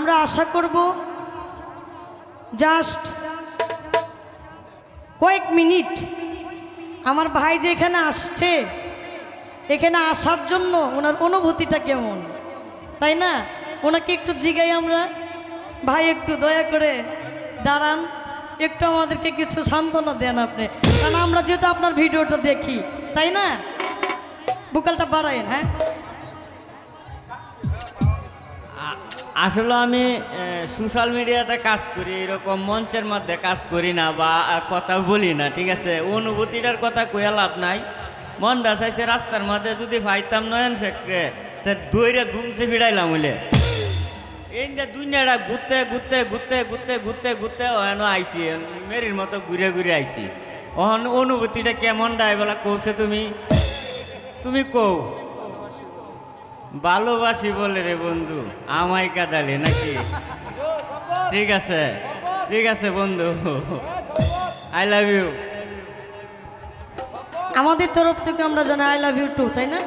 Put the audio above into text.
আমরা আশা করব জাস্ট কয়েক মিনিট আমার ভাই যে এখানে আসছে, এখানে আসার জন্য ওনার অনুভূতিটা কেমন, তাই না? ওনাকে একটু জিগাই আমরা। ভাই একটু দয়া করে দাঁড়ান, একটু আমাদেরকে কিছু সান্ত্বনা দেন আপনি, কারণ আমরা যেহেতু আপনার ভিডিওটা দেখি, তাই না? বুকালটা বাড়ায়েন। হ্যাঁ, আসলে আমি সোশ্যাল মিডিয়াতে কাজ করি, এরকম মঞ্চের মধ্যে কাজ করি না বা কথা বলি না, ঠিক আছে? অনুভূতিটার কথা কইয়া লাভ নাই। মনটা চাইছে রাস্তার মধ্যে যদি পাইতাম নয়ন শেখরে তা দইরে ধুমসে ফিরাইলাম হইলে এই যে দুনিয়াটা ঘুরতে ঘুরতে ঘুরতে ঘুরতে ঘুরতে ঘুরতে ওখানে আইসি, মেরির মতো ঘুরে ঘুরে আইসি। ওখান অনুভূতিটা কেমন ডাই বলা কৌছে তুমি তুমি কও। ভালোবাসি বলে রে বন্ধু আমায় কাঁদালে নাকি? ঠিক আছে ঠিক আছে বন্ধু, আই লাভ ইউ। আমাদের তরফ থেকে আমরা জানাই আই লাভ ইউ টু, তাই না?